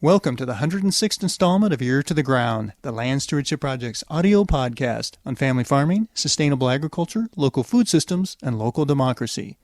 Welcome to the 106th installment of Ear to the Ground, the Land Stewardship Project's audio podcast on family farming, sustainable agriculture, local food systems, and local democracy.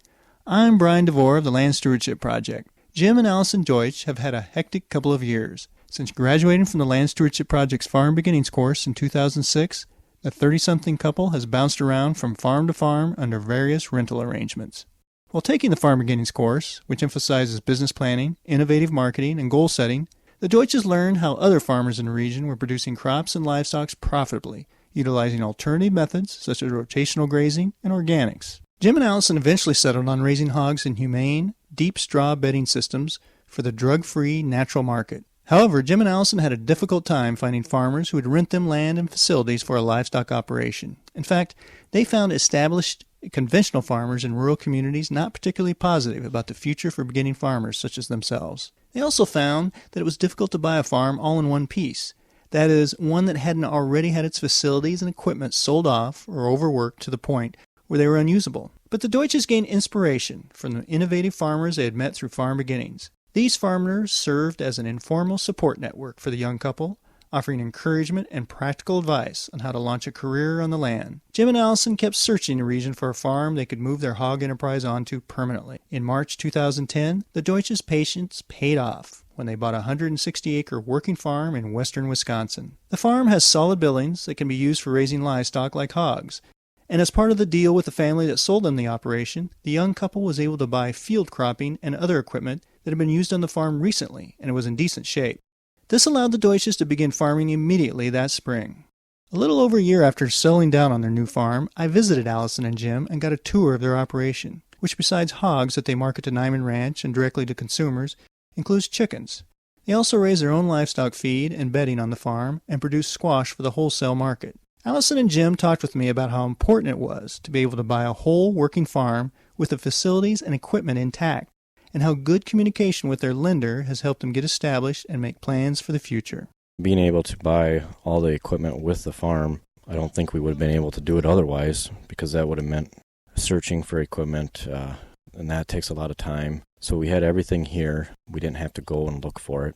I'm Brian DeVore of the Land Stewardship Project. Jim and Allison Deutsch have had a hectic couple of years. Since graduating from the Land Stewardship Project's Farm Beginnings course in 2006, the 30-something couple has bounced around from farm to farm under various rental arrangements. While taking the Farm Beginnings course, which emphasizes business planning, innovative marketing, and goal setting, the Deutsches learned how other farmers in the region were producing crops and livestock profitably, utilizing alternative methods such as rotational grazing and organics. Jim and Allison eventually settled on raising hogs in humane, deep straw bedding systems for the drug-free natural market. However, Jim and Allison had a difficult time finding farmers who would rent them land and facilities for a livestock operation. In fact, they found established conventional farmers in rural communities not particularly positive about the future for beginning farmers such as themselves. They also found that it was difficult to buy a farm all in one piece. That is, one that hadn't already had its facilities and equipment sold off or overworked to the point where they were unusable. But the Deutsches gained inspiration from the innovative farmers they had met through Farm Beginnings. These farmers served as an informal support network for the young couple, offering encouragement and practical advice on how to launch a career on the land. Jim and Allison kept searching the region for a farm they could move their hog enterprise onto permanently. In March 2010, the Deutsches' patience paid off when they bought a 160-acre working farm in western Wisconsin. The farm has solid buildings that can be used for raising livestock like hogs. And as part of the deal with the family that sold them the operation, the young couple was able to buy field cropping and other equipment that had been used on the farm recently, and it was in decent shape. This allowed the Deutsches to begin farming immediately that spring. A little over a year after settling down on their new farm, I visited Allison and Jim and got a tour of their operation, which besides hogs that they market to Nyman Ranch and directly to consumers, includes chickens. They also raise their own livestock feed and bedding on the farm and produce squash for the wholesale market. Allison and Jim talked with me about how important it was to be able to buy a whole working farm with the facilities and equipment intact, and how good communication with their lender has helped them get established and make plans for the future. Being able to buy all the equipment with the farm, I don't think we would have been able to do it otherwise, because that would have meant searching for equipment, and that takes a lot of time. So we had everything here. We didn't have to go and look for it.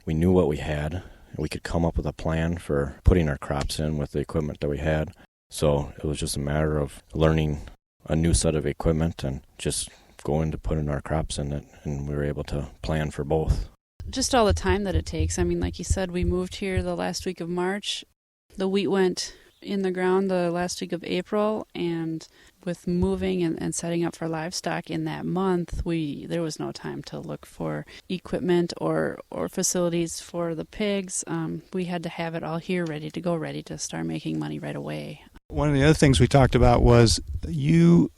We knew what we had, and we could come up with a plan for putting our crops in with the equipment that we had. So it was just a matter of learning a new set of equipment and just going to put in our crops in it, and we were able to plan for both. Just all the time that it takes. I mean, like you said, we moved here the last week of March. The wheat went in the ground the last week of April, and with moving and setting up for livestock in that month, there was no time to look for equipment or facilities for the pigs. We had to have it all here ready to go, ready to start making money right away. One of the other things we talked about was you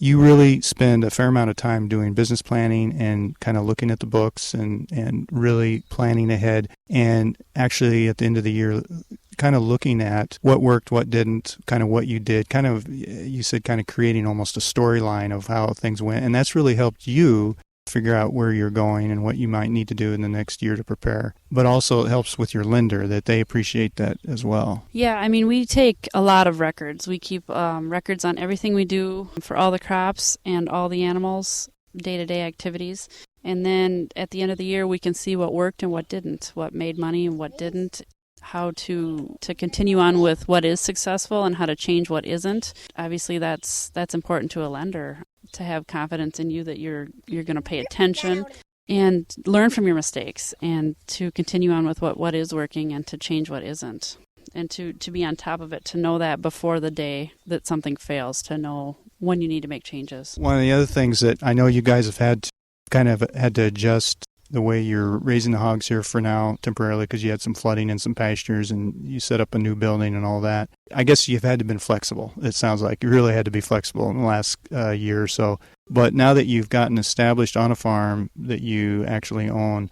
really spend a fair amount of time doing business planning and kind of looking at the books and really planning ahead, and actually at the end of the year kind of looking at what worked, what didn't, kind of what you did, kind of, you said, kind of creating almost a storyline of how things went, and that's really helped you figure out where you're going and what you might need to do in the next year to prepare. But also it helps with your lender, that they appreciate that as well. Yeah, I mean, we take a lot of records. We keep records on everything we do for all the crops and all the animals, day-to-day activities. And then at the end of the year, we can see what worked and what didn't, what made money and what didn't, how to continue on with what is successful and how to change what isn't. Obviously, that's important to a lender, to have confidence in you that you're going to pay attention and learn from your mistakes, and to continue on with what is working and to change what isn't, and to be on top of it, to know that before the day that something fails, to know when you need to make changes. One of the other things that I know you guys have had to adjust the way you're raising the hogs here for now temporarily, because you had some flooding in some pastures and you set up a new building and all that. I guess you've had to been flexible. It sounds like you really had to be flexible in the last year or so. But now that you've gotten established on a farm that you actually own,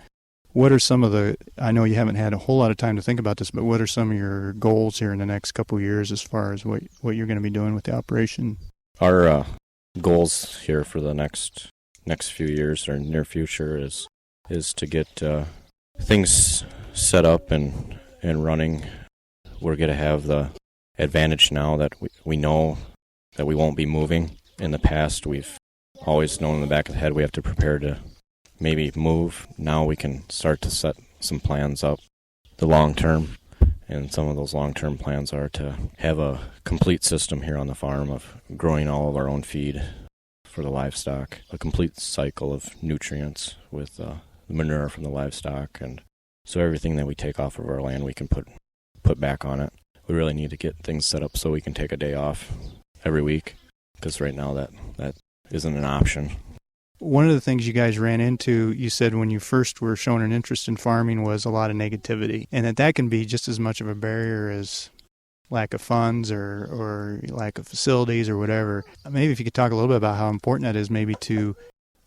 what are some of I know you haven't had a whole lot of time to think about this, but what are some of your goals here in the next couple of years as far as what you're going to be doing with the operation? Our goals here for the next few years or near future is to get things set up and running. We're going to have the advantage now that we know that we won't be moving. In the past, we've always known in the back of the head we have to prepare to maybe move. Now we can start to some plans up the long term. And some of those long-term plans are to have a complete system here on the farm of growing all of our own feed for the livestock, a complete cycle of nutrients with the manure from the livestock. And so everything that we take off of our land, we can put back on it. We really need to get things set up so we can take a day off every week, because right now that isn't an option. One of the things you guys ran into, you said when you first were shown an interest in farming, was a lot of negativity, and that can be just as much of a barrier as lack of funds or lack of facilities or whatever. Maybe if you could talk a little bit about how important that is, maybe to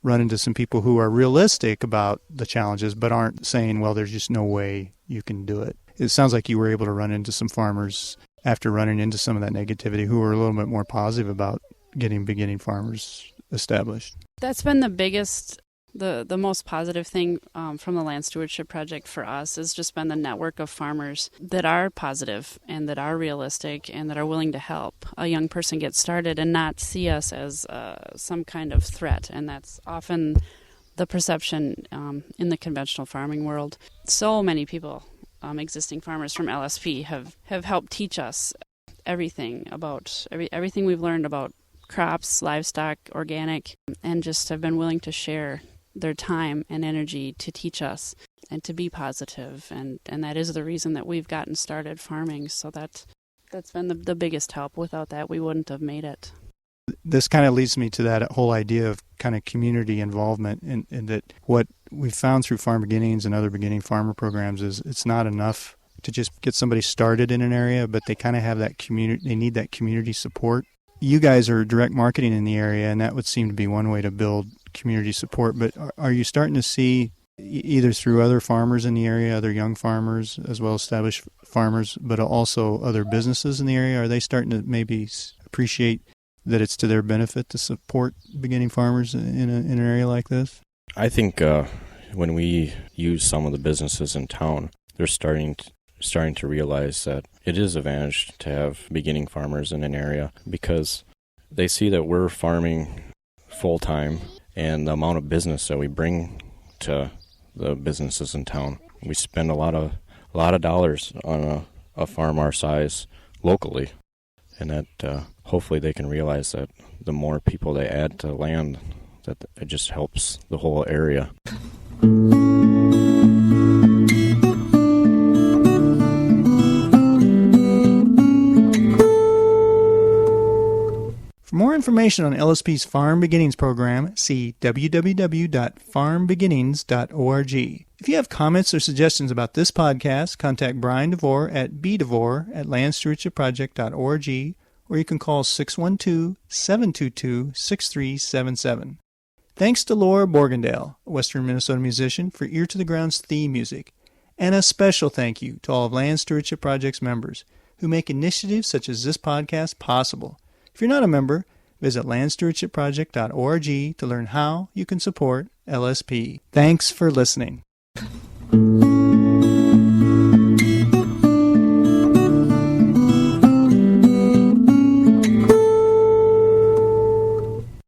run into some people who are realistic about the challenges but aren't saying, well, there's just no way you can do it. It sounds like you were able to run into some farmers after running into some of that negativity who were a little bit more positive about getting beginning farmers established. That's been the biggest, the most positive thing from the Land Stewardship Project for us has just been the network of farmers that are positive and that are realistic and that are willing to help a young person get started and not see us as some kind of threat. And that's often the perception in the conventional farming world. So many people, existing farmers from LSP, have helped teach us everything about everything we've learned about crops, livestock, organic, and just have been willing to share their time and energy to teach us and to be positive. And that is the reason that we've gotten started farming. So that's been the biggest help. Without that, we wouldn't have made it. This kind of leads me to that whole idea of kind of community involvement, and that what we've found through Farm Beginnings and other beginning farmer programs is it's not enough to just get somebody started in an area, but they kind of have that community, they need that community support. You guys are direct marketing in the area, and that would seem to be one way to build community support. But are you starting to see, either through other farmers in the area, other young farmers, as well as established farmers, but also other businesses in the area, are they starting to maybe appreciate that it's to their benefit to support beginning farmers in an area like this? I think when we use some of the businesses in town, they're starting to realize that it is an advantage to have beginning farmers in an area, because they see that we're farming full-time, and the amount of business that we bring to the businesses in town. We spend a lot of dollars on a farm our size locally, and that hopefully they can realize that the more people they add to land, that it just helps the whole area. For more information on LSP's Farm Beginnings program, see www.farmbeginnings.org. If you have comments or suggestions about this podcast, contact Brian DeVore at bdevore@landstewardshipproject.org, or you can call 612-722-6377. Thanks to Laura Borgendale, a Western Minnesota musician, for Ear to the Ground's theme music. And a special thank you to all of Land Stewardship Project's members who make initiatives such as this podcast possible. If you're not a member, visit landstewardshipproject.org to learn how you can support LSP. Thanks for listening.